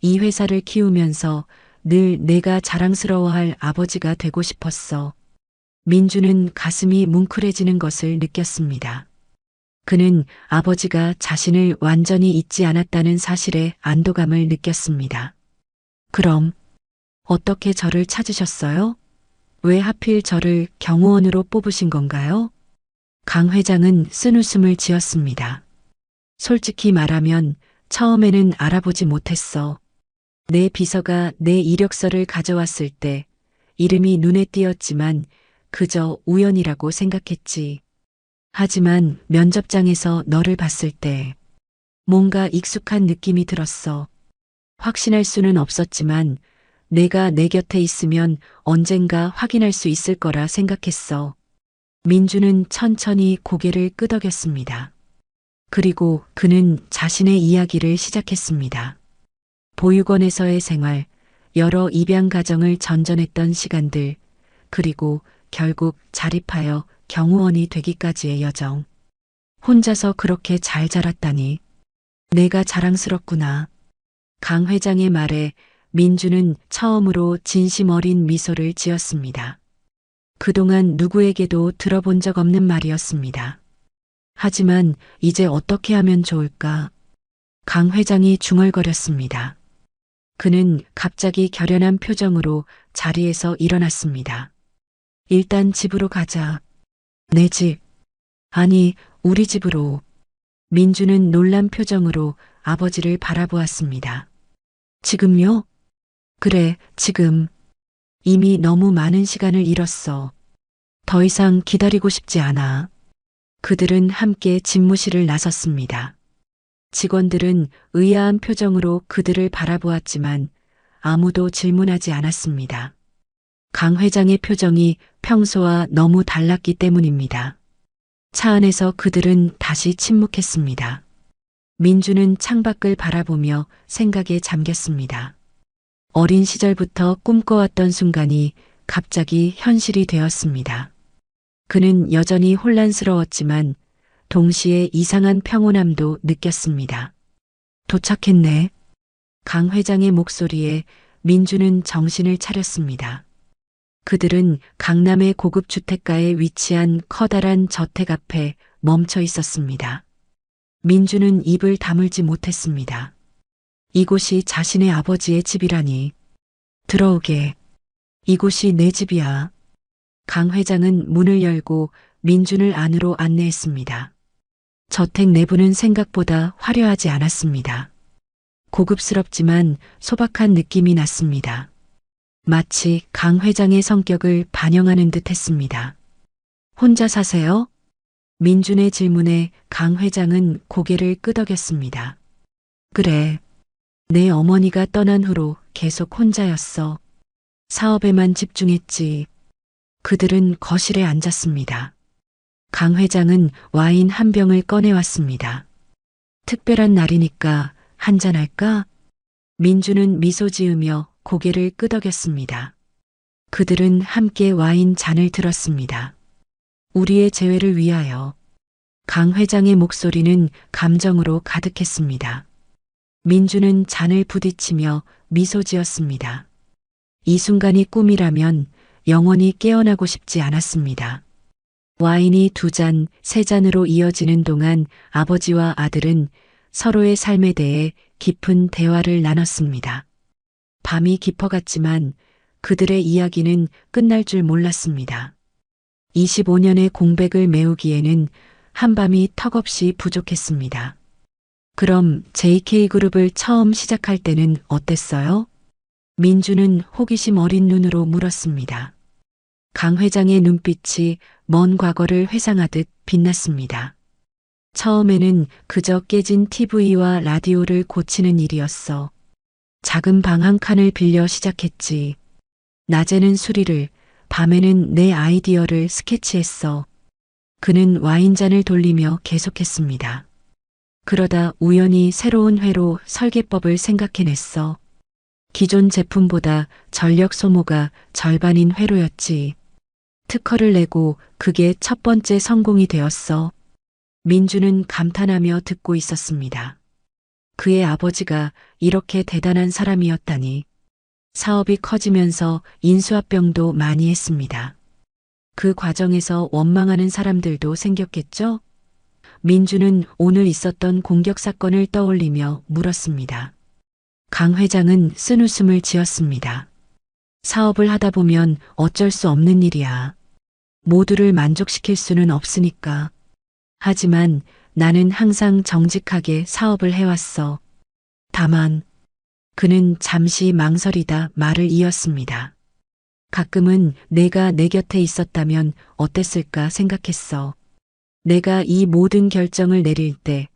이 회사를 키우면서 늘 내가 자랑스러워할 아버지가 되고 싶었어. 민주는 가슴이 뭉클해지는 것을 느꼈습니다. 그는 아버지가 자신을 완전히 잊지 않았다는 사실에 안도감을 느꼈습니다. 그럼 어떻게 저를 찾으셨어요? 왜 하필 저를 경호원으로 뽑으신 건가요? 강 회장은 쓴웃음을 지었습니다. 솔직히 말하면 처음에는 알아보지 못했어. 내 비서가 내 이력서를 가져왔을 때 이름이 눈에 띄었지만 그저 우연이라고 생각했지. 하지만 면접장에서 너를 봤을 때 뭔가 익숙한 느낌이 들었어. 확신할 수는 없었지만 내가 내 곁에 있으면 언젠가 확인할 수 있을 거라 생각했어. 민주는 천천히 고개를 끄덕였습니다. 그리고 그는 자신의 이야기를 시작했습니다. 보육원에서의 생활, 여러 입양 가정을 전전했던 시간들, 그리고 결국 자립하여 경호원이 되기까지의 여정. 혼자서 그렇게 잘 자랐다니. 내가 자랑스럽구나. 강 회장의 말에 민주는 처음으로 진심 어린 미소를 지었습니다. 그동안 누구에게도 들어본 적 없는 말이었습니다. 하지만 이제 어떻게 하면 좋을까? 강 회장이 중얼거렸습니다. 그는 갑자기 결연한 표정으로 자리에서 일어났습니다. 일단 집으로 가자. 내 집. 아니, 우리 집으로. 민주는 놀란 표정으로 아버지를 바라보았습니다. 지금요? 그래, 지금. 이미 너무 많은 시간을 잃었어. 더 이상 기다리고 싶지 않아. 그들은 함께 집무실을 나섰습니다. 직원들은 의아한 표정으로 그들을 바라보았지만 아무도 질문하지 않았습니다. 강 회장의 표정이 평소와 너무 달랐기 때문입니다. 차 안에서 그들은 다시 침묵했습니다. 민주는 창밖을 바라보며 생각에 잠겼습니다. 어린 시절부터 꿈꿔왔던 순간이 갑자기 현실이 되었습니다. 그는 여전히 혼란스러웠지만 동시에 이상한 평온함도 느꼈습니다. 도착했네. 강 회장의 목소리에 민주는 정신을 차렸습니다. 그들은 강남의 고급 주택가에 위치한 커다란 저택 앞에 멈춰 있었습니다. 민주는 입을 다물지 못했습니다. 이곳이 자신의 아버지의 집이라니. 들어오게. 이곳이 내 집이야. 강 회장은 문을 열고 민준을 안으로 안내했습니다. 저택 내부는 생각보다 화려하지 않았습니다. 고급스럽지만 소박한 느낌이 났습니다. 마치 강 회장의 성격을 반영하는 듯 했습니다. 혼자 사세요? 민준의 질문에 강 회장은 고개를 끄덕였습니다. 그래. 내 어머니가 떠난 후로 계속 혼자였어. 사업에만 집중했지. 그들은 거실에 앉았습니다. 강 회장은 와인 한 병을 꺼내왔습니다. 특별한 날이니까 한잔할까? 민주는 미소 지으며 고개를 끄덕였습니다. 그들은 함께 와인 잔을 들었습니다. 우리의 재회를 위하여. 강 회장의 목소리는 감정으로 가득했습니다. 민주는 잔을 부딪히며 미소 지었습니다. 이 순간이 꿈이라면 영원히 깨어나고 싶지 않았습니다. 와인이 2잔, 3잔으로 이어지는 동안 아버지와 아들은 서로의 삶에 대해 깊은 대화를 나눴습니다. 밤이 깊어갔지만 그들의 이야기는 끝날 줄 몰랐습니다. 25년의 공백을 메우기에는 한밤이 턱없이 부족했습니다. 그럼 JK그룹을 처음 시작할 때는 어땠어요? 민주는 호기심 어린 눈으로 물었습니다. 강 회장의 눈빛이 먼 과거를 회상하듯 빛났습니다. 처음에는 그저 깨진 TV와 라디오를 고치는 일이었어. 작은 방 한 칸을 빌려 시작했지. 낮에는 수리를, 밤에는 내 아이디어를 스케치했어. 그는 와인잔을 돌리며 계속했습니다. 그러다 우연히 새로운 회로 설계법을 생각해냈어. 기존 제품보다 전력 소모가 절반인 회로였지. 특허를 내고 그게 첫 번째 성공이 되었어. 민주는 감탄하며 듣고 있었습니다. 그의 아버지가 이렇게 대단한 사람이었다니. 사업이 커지면서 인수합병도 많이 했습니다. 그 과정에서 원망하는 사람들도 생겼겠죠? 민주는 오늘 있었던 공격 사건을 떠올리며 물었습니다. 강 회장은 쓴웃음을 지었습니다. 사업을 하다 보면 어쩔 수 없는 일이야. 모두를 만족시킬 수는 없으니까. 하지만 나는 항상 정직하게 사업을 해왔어. 다만, 그는 잠시 망설이다 말을 이었습니다. 가끔은 내가 내 곁에 있었다면 어땠을까 생각했어. 내가 이 모든 결정을 내릴 때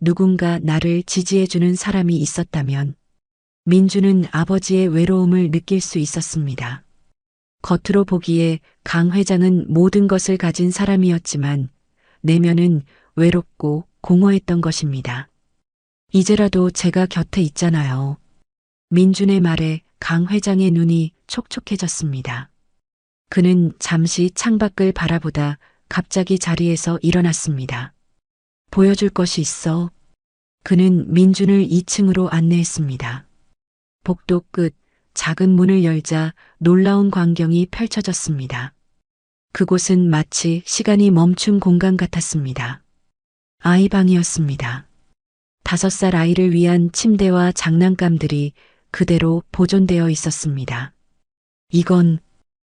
누군가 나를 지지해주는 사람이 있었다면. 민주는 아버지의 외로움을 느낄 수 있었습니다. 겉으로 보기에 강 회장은 모든 것을 가진 사람이었지만 내면은 외롭고 공허했던 것입니다. 이제라도 제가 곁에 있잖아요. 민준의 말에 강 회장의 눈이 촉촉해졌습니다. 그는 잠시 창밖을 바라보다 갑자기 자리에서 일어났습니다. 보여줄 것이 있어. 그는 민준을 2층으로 안내했습니다. 복도 끝 작은 문을 열자 놀라운 광경이 펼쳐졌습니다. 그곳은 마치 시간이 멈춘 공간 같았습니다. 아이 방이었습니다. 5살 아이를 위한 침대와 장난감들이 그대로 보존되어 있었습니다. 이건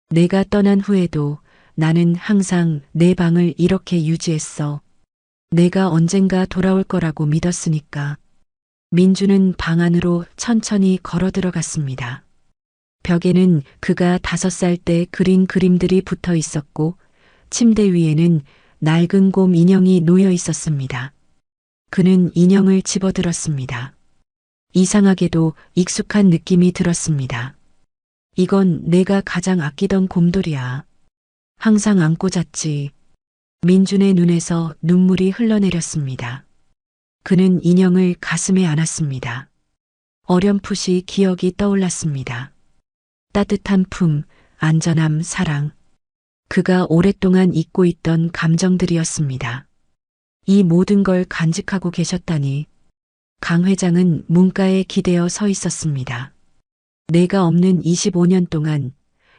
내가 떠난 후에도 나는 항상 내 방을 이렇게 유지했어. 내가 언젠가 돌아올 거라고 믿었으니까. 민주는 방 안으로 천천히 걸어 들어갔습니다. 벽에는 그가 5살 때 그린 그림들이 붙어 있었고 침대 위에는 낡은 곰 인형이 놓여 있었습니다. 그는 인형을 집어들었습니다. 이상하게도 익숙한 느낌이 들었습니다. 이건 내가 가장 아끼던 곰돌이야. 항상 안고 잤지. 민준의 눈에서 눈물이 흘러내렸습니다. 그는 인형을 가슴에 안았습니다. 어렴풋이 기억이 떠올랐습니다. 따뜻한 품, 안전함, 사랑. 그가 오랫동안 잊고 있던 감정들이었습니다. 이 모든 걸 간직하고 계셨다니. 강 회장은 문가에 기대어 서 있었습니다. 내가 없는 25년 동안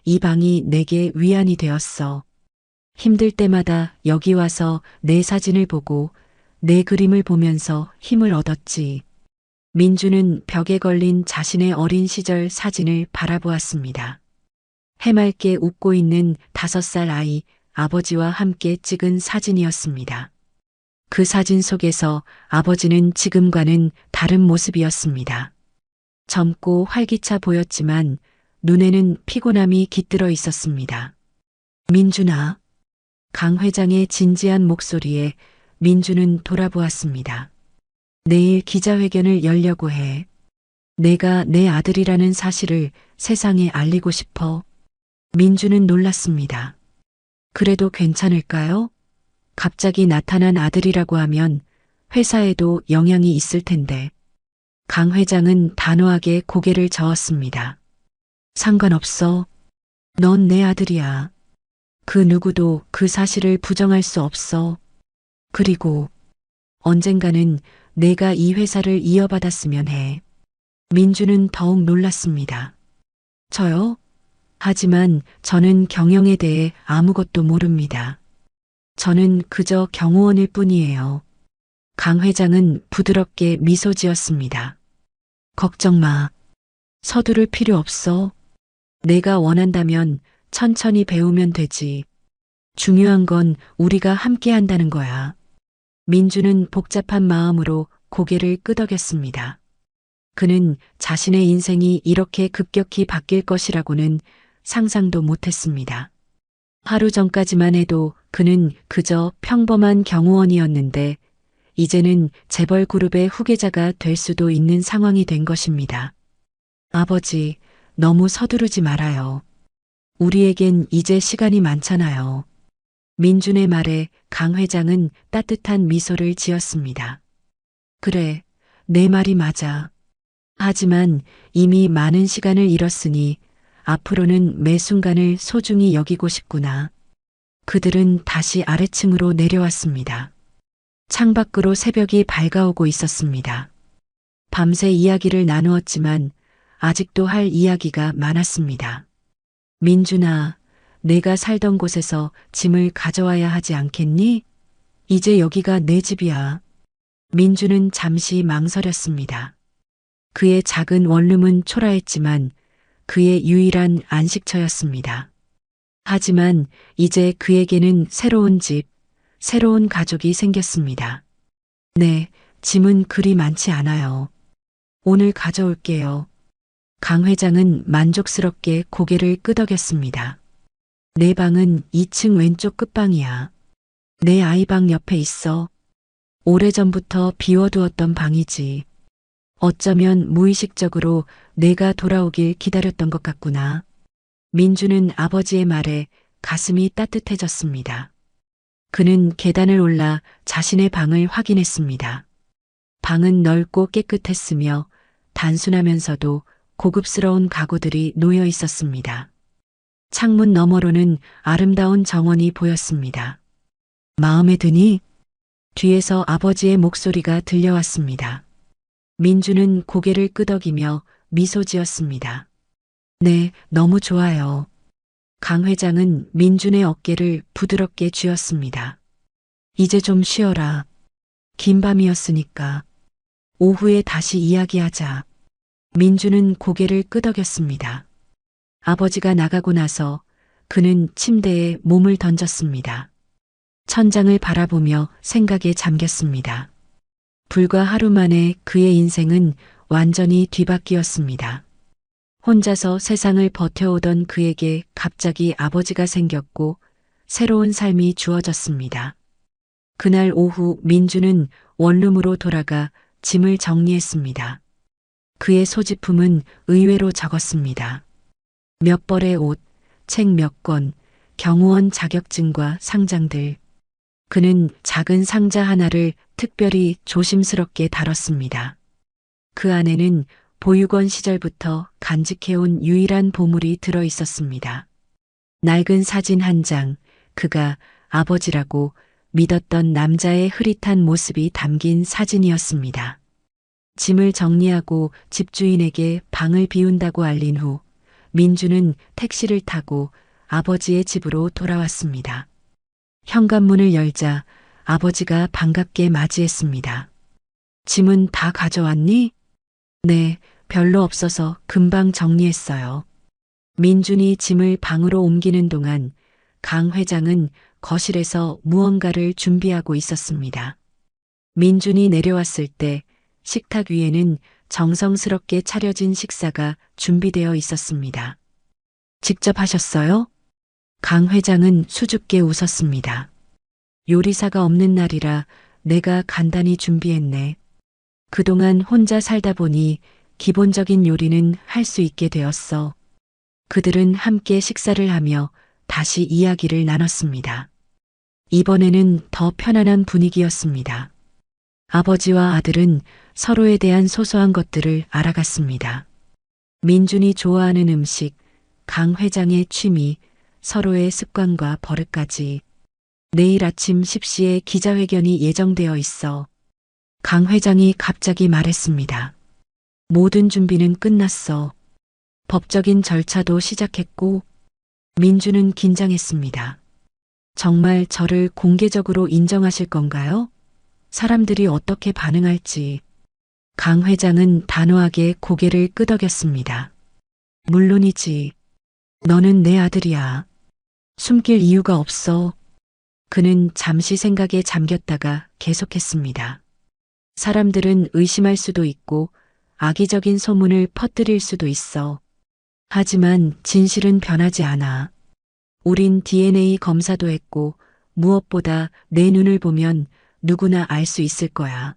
이 방이 내게 위안이 되었어. 힘들 때마다 여기 와서 내 사진을 보고 내 그림을 보면서 힘을 얻었지. 민주는 벽에 걸린 자신의 어린 시절 사진을 바라보았습니다. 해맑게 웃고 있는 5살 아이, 아버지와 함께 찍은 사진이었습니다. 그 사진 속에서 아버지는 지금과는 다른 모습이었습니다. 젊고 활기차 보였지만 눈에는 피곤함이 깃들어 있었습니다. 민준아. 강 회장의 진지한 목소리에 민주는 돌아보았습니다. 내일 기자회견을 열려고 해. 내가 내 아들이라는 사실을 세상에 알리고 싶어. 민주는 놀랐습니다. 그래도 괜찮을까요? 갑자기 나타난 아들이라고 하면 회사에도 영향이 있을 텐데. 강 회장은 단호하게 고개를 저었습니다. 상관없어. 넌 내 아들이야. 그 누구도 그 사실을 부정할 수 없어. 그리고 언젠가는 내가 이 회사를 이어받았으면 해. 민주는 더욱 놀랐습니다. 저요? 하지만 저는 경영에 대해 아무것도 모릅니다. 저는 그저 경호원일 뿐이에요. 강 회장은 부드럽게 미소 지었습니다. 걱정 마. 서두를 필요 없어. 내가 원한다면 천천히 배우면 되지. 중요한 건 우리가 함께 한다는 거야. 민주는 복잡한 마음으로 고개를 끄덕였습니다. 그는 자신의 인생이 이렇게 급격히 바뀔 것이라고는 상상도 못했습니다. 하루 전까지만 해도 그는 그저 평범한 경호원이었는데 이제는 재벌 그룹의 후계자가 될 수도 있는 상황이 된 것입니다. 아버지, 너무 서두르지 말아요. 우리에겐 이제 시간이 많잖아요. 민준의 말에 강 회장은 따뜻한 미소를 지었습니다. 그래, 내 말이 맞아. 하지만 이미 많은 시간을 잃었으니 앞으로는 매 순간을 소중히 여기고 싶구나. 그들은 다시 아래층으로 내려왔습니다. 창밖으로 새벽이 밝아오고 있었습니다. 밤새 이야기를 나누었지만 아직도 할 이야기가 많았습니다. 민준아, 내가 살던 곳에서 짐을 가져와야 하지 않겠니? 이제 여기가 내 집이야. 민주는 잠시 망설였습니다. 그의 작은 원룸은 초라했지만 그의 유일한 안식처였습니다. 하지만 이제 그에게는 새로운 집, 새로운 가족이 생겼습니다. 네, 짐은 그리 많지 않아요. 오늘 가져올게요. 강 회장은 만족스럽게 고개를 끄덕였습니다. 내 방은 2층 왼쪽 끝방이야. 내 아이 방 옆에 있어. 오래전부터 비워두었던 방이지. 어쩌면 무의식적으로 내가 돌아오길 기다렸던 것 같구나. 민주는 아버지의 말에 가슴이 따뜻해졌습니다. 그는 계단을 올라 자신의 방을 확인했습니다. 방은 넓고 깨끗했으며 단순하면서도 고급스러운 가구들이 놓여 있었습니다. 창문 너머로는 아름다운 정원이 보였습니다. 마음에 드니? 뒤에서 아버지의 목소리가 들려왔습니다. 민주는 고개를 끄덕이며 미소 지었습니다. 네, 너무 좋아요. 강 회장은 민준의 어깨를 부드럽게 쥐었습니다. 이제 좀 쉬어라. 긴 밤이었으니까. 오후에 다시 이야기하자. 민주는 고개를 끄덕였습니다. 아버지가 나가고 나서 그는 침대에 몸을 던졌습니다. 천장을 바라보며 생각에 잠겼습니다. 불과 하루 만에 그의 인생은 완전히 뒤바뀌었습니다. 혼자서 세상을 버텨오던 그에게 갑자기 아버지가 생겼고 새로운 삶이 주어졌습니다. 그날 오후 민주는 원룸으로 돌아가 짐을 정리했습니다. 그의 소지품은 의외로 적었습니다. 몇 벌의 옷, 책 몇 권, 경호원 자격증과 상장들. 그는 작은 상자 하나를 특별히 조심스럽게 다뤘습니다. 그 안에는 보육원 시절부터 간직해온 유일한 보물이 들어 있었습니다. 낡은 사진 한 장, 그가 아버지라고 믿었던 남자의 흐릿한 모습이 담긴 사진이었습니다. 짐을 정리하고 집주인에게 방을 비운다고 알린 후 민주는 택시를 타고 아버지의 집으로 돌아왔습니다. 현관문을 열자 아버지가 반갑게 맞이했습니다. 짐은 다 가져왔니? 네, 별로 없어서 금방 정리했어요. 민준이 짐을 방으로 옮기는 동안 강 회장은 거실에서 무언가를 준비하고 있었습니다. 민준이 내려왔을 때 식탁 위에는 정성스럽게 차려진 식사가 준비되어 있었습니다. 직접 하셨어요? 강 회장은 수줍게 웃었습니다. 요리사가 없는 날이라 내가 간단히 준비했네. 그동안 혼자 살다 보니 기본적인 요리는 할 수 있게 되었어. 그들은 함께 식사를 하며 다시 이야기를 나눴습니다. 이번에는 더 편안한 분위기였습니다. 아버지와 아들은 서로에 대한 소소한 것들을 알아갔습니다. 민준이 좋아하는 음식, 강 회장의 취미, 서로의 습관과 버릇까지. 내일 아침 10시에 기자회견이 예정되어 있어. 강 회장이 갑자기 말했습니다. 모든 준비는 끝났어. 법적인 절차도 시작했고, 민주는 긴장했습니다. 정말 저를 공개적으로 인정하실 건가요? 사람들이 어떻게 반응할지. 강 회장은 단호하게 고개를 끄덕였습니다. 물론이지. 너는 내 아들이야. 숨길 이유가 없어. 그는 잠시 생각에 잠겼다가 계속했습니다. 사람들은 의심할 수도 있고 악의적인 소문을 퍼뜨릴 수도 있어. 하지만 진실은 변하지 않아. 우린 DNA 검사도 했고 무엇보다 내 눈을 보면 누구나 알 수 있을 거야.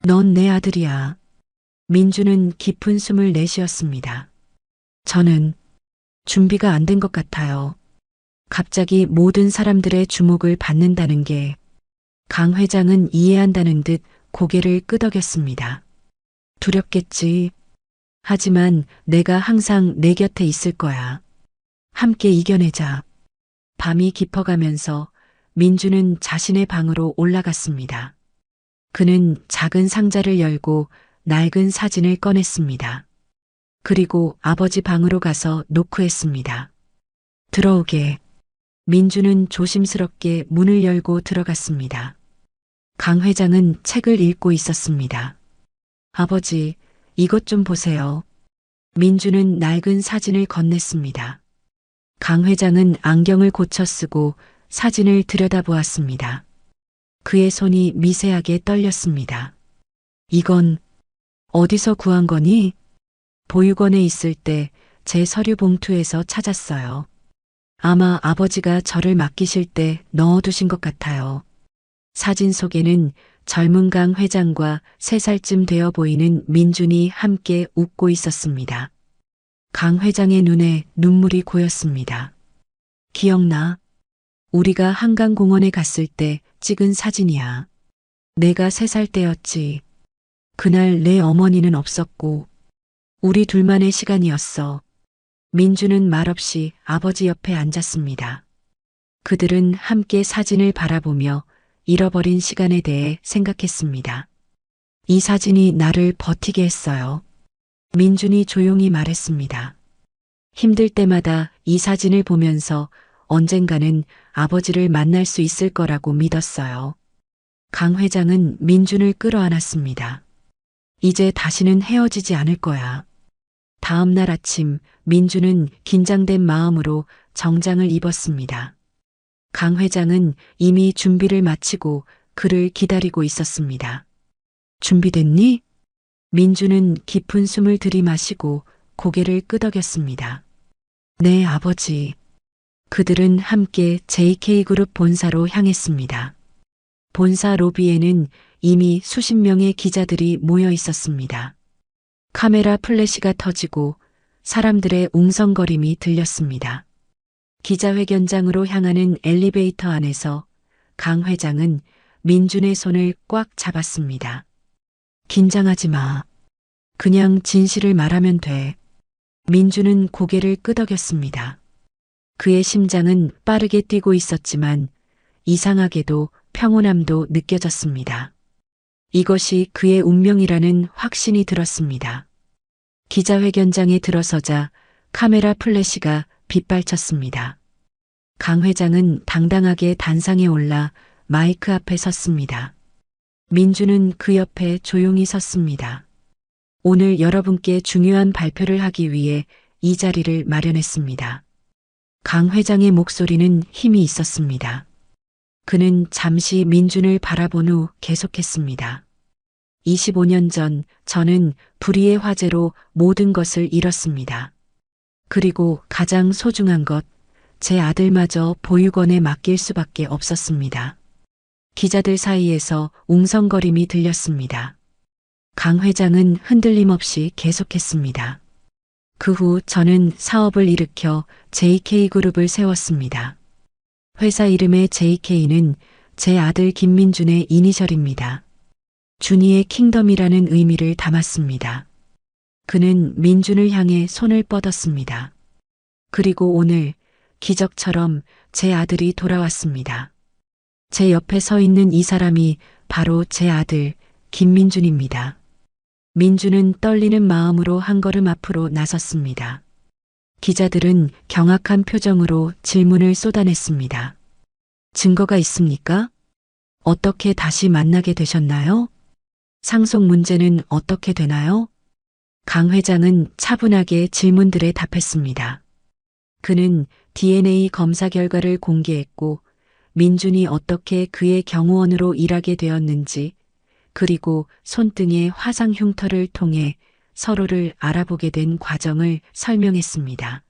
넌 내 아들이야. 민주는 깊은 숨을 내쉬었습니다. 저는 준비가 안 된 것 같아요. 갑자기 모든 사람들의 주목을 받는다는 게 강 회장은 이해한다는 듯 고개를 끄덕였습니다. 두렵겠지. 하지만 내가 항상 내 곁에 있을 거야. 함께 이겨내자. 밤이 깊어가면서 민주는 자신의 방으로 올라갔습니다. 그는 작은 상자를 열고 낡은 사진을 꺼냈습니다. 그리고 아버지 방으로 가서 노크했습니다. 들어오게. 민주는 조심스럽게 문을 열고 들어갔습니다. 강 회장은 책을 읽고 있었습니다. 아버지, 이것 좀 보세요. 민주는 낡은 사진을 건넸습니다. 강 회장은 안경을 고쳐 쓰고 사진을 들여다보았습니다. 그의 손이 미세하게 떨렸습니다. 이건 어디서 구한 거니? 보육원에 있을 때 제 서류 봉투에서 찾았어요. 아마 아버지가 저를 맡기실 때 넣어두신 것 같아요. 사진 속에는 젊은 강 회장과 3살쯤 되어 보이는 민준이 함께 웃고 있었습니다. 강 회장의 눈에 눈물이 고였습니다. 기억나? 우리가 한강공원에 갔을 때 찍은 사진이야. 내가 3살 때였지. 그날 내 어머니는 없었고 우리 둘만의 시간이었어. 민주는 말없이 아버지 옆에 앉았습니다. 그들은 함께 사진을 바라보며 잃어버린 시간에 대해 생각했습니다. 이 사진이 나를 버티게 했어요. 민준이 조용히 말했습니다. 힘들 때마다 이 사진을 보면서 언젠가는 아버지를 만날 수 있을 거라고 믿었어요. 강 회장은 민준을 끌어안았습니다. 이제 다시는 헤어지지 않을 거야. 다음 날 아침 민준은 긴장된 마음으로 정장을 입었습니다. 강 회장은 이미 준비를 마치고 그를 기다리고 있었습니다. 준비됐니? 민준은 깊은 숨을 들이마시고 고개를 끄덕였습니다. 네, 아버지. 그들은 함께 JK그룹 본사로 향했습니다. 본사 로비에는 이미 수십 명의 기자들이 모여 있었습니다. 카메라 플래시가 터지고 사람들의 웅성거림이 들렸습니다. 기자회견장으로 향하는 엘리베이터 안에서 강 회장은 민준의 손을 꽉 잡았습니다. 긴장하지 마. 그냥 진실을 말하면 돼. 민준은 고개를 끄덕였습니다. 그의 심장은 빠르게 뛰고 있었지만 이상하게도 평온함도 느껴졌습니다. 이것이 그의 운명이라는 확신이 들었습니다. 기자회견장에 들어서자 카메라 플래시가 빗발쳤습니다. 강 회장은 당당하게 단상에 올라 마이크 앞에 섰습니다. 민주는 그 옆에 조용히 섰습니다. 오늘 여러분께 중요한 발표를 하기 위해 이 자리를 마련했습니다. 강 회장의 목소리는 힘이 있었습니다. 그는 잠시 민준을 바라본 후 계속했습니다. 25년 전 저는 불의의 화재로 모든 것을 잃었습니다. 그리고 가장 소중한 것, 제 아들마저 보육원에 맡길 수밖에 없었습니다. 기자들 사이에서 웅성거림이 들렸습니다. 강 회장은 흔들림 없이 계속했습니다. 그 후 저는 사업을 일으켜 JK그룹을 세웠습니다. 회사 이름의 JK는 제 아들 김민준의 이니셜입니다. 준이의 킹덤이라는 의미를 담았습니다. 그는 민준을 향해 손을 뻗었습니다. 그리고 오늘 기적처럼 제 아들이 돌아왔습니다. 제 옆에 서 있는 이 사람이 바로 제 아들 김민준입니다. 민준은 떨리는 마음으로 한 걸음 앞으로 나섰습니다. 기자들은 경악한 표정으로 질문을 쏟아냈습니다. 증거가 있습니까? 어떻게 다시 만나게 되셨나요? 상속 문제는 어떻게 되나요? 강 회장은 차분하게 질문들에 답했습니다. 그는 DNA 검사 결과를 공개했고 민준이 어떻게 그의 경호원으로 일하게 되었는지 그리고 손등의 화상 흉터를 통해 서로를 알아보게 된 과정을 설명했습니다.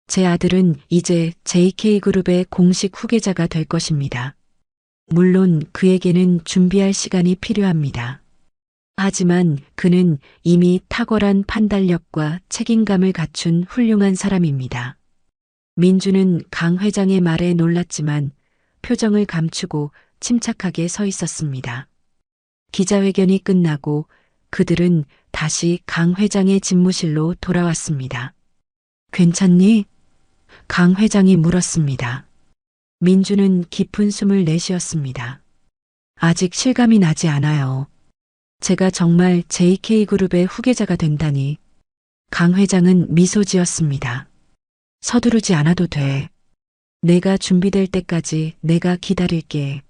제 아들은 이제 JK그룹의 공식 후계자가 될 것입니다. 물론 그에게는 준비할 시간이 필요합니다. 하지만 그는 이미 탁월한 판단력과 책임감을 갖춘 훌륭한 사람입니다. 민주는 강 회장의 말에 놀랐지만 표정을 감추고 침착하게 서 있었습니다. 기자회견이 끝나고 그들은 다시 강 회장의 집무실로 돌아왔습니다. 괜찮니? 강 회장이 물었습니다. 민주는 깊은 숨을 내쉬었습니다. 아직 실감이 나지 않아요. 제가 정말 JK그룹의 후계자가 된다니. 강 회장은 미소 지었습니다. 서두르지 않아도 돼. 내가 준비될 때까지 내가 기다릴게.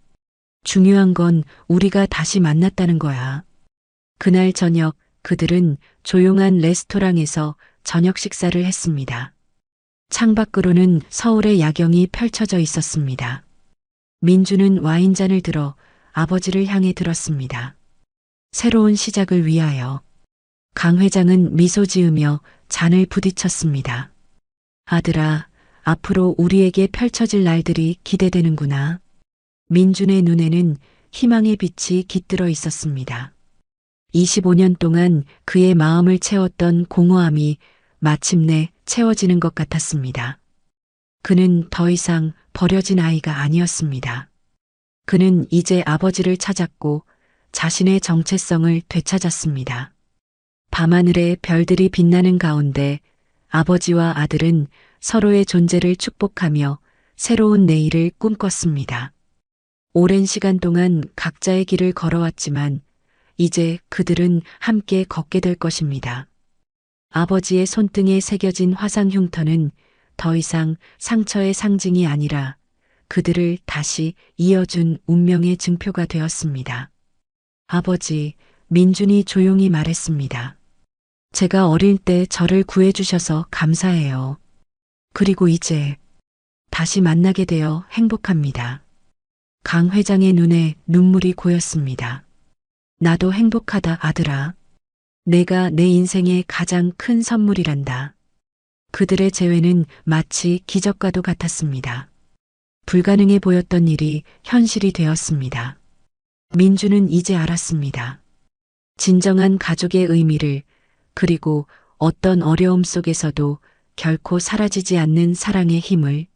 중요한 건 우리가 다시 만났다는 거야. 그날 저녁 그들은 조용한 레스토랑에서 저녁 식사를 했습니다. 창밖으로는 서울의 야경이 펼쳐져 있었습니다. 민주는 와인잔을 들어 아버지를 향해 들었습니다. 새로운 시작을 위하여. 강 회장은 미소 지으며 잔을 부딪혔습니다. 아들아, 앞으로 우리에게 펼쳐질 날들이 기대되는구나. 민준의 눈에는 희망의 빛이 깃들어 있었습니다. 25년 동안 그의 마음을 채웠던 공허함이 마침내 채워지는 것 같았습니다. 그는 더 이상 버려진 아이가 아니었습니다. 그는 이제 아버지를 찾았고 자신의 정체성을 되찾았습니다. 밤하늘에 별들이 빛나는 가운데 아버지와 아들은 서로의 존재를 축복하며 새로운 내일을 꿈꿨습니다. 오랜 시간 동안 각자의 길을 걸어왔지만 이제 그들은 함께 걷게 될 것입니다. 아버지의 손등에 새겨진 화상 흉터는 더 이상 상처의 상징이 아니라 그들을 다시 이어준 운명의 증표가 되었습니다. 아버지, 민준이 조용히 말했습니다. 제가 어릴 때 저를 구해주셔서 감사해요. 그리고 이제 다시 만나게 되어 행복합니다. 강 회장의 눈에 눈물이 고였습니다. 나도 행복하다, 아들아. 내가 내 인생의 가장 큰 선물이란다. 그들의 재회는 마치 기적과도 같았습니다. 불가능해 보였던 일이 현실이 되었습니다. 민주는 이제 알았습니다. 진정한 가족의 의미를, 그리고 어떤 어려움 속에서도 결코 사라지지 않는 사랑의 힘을.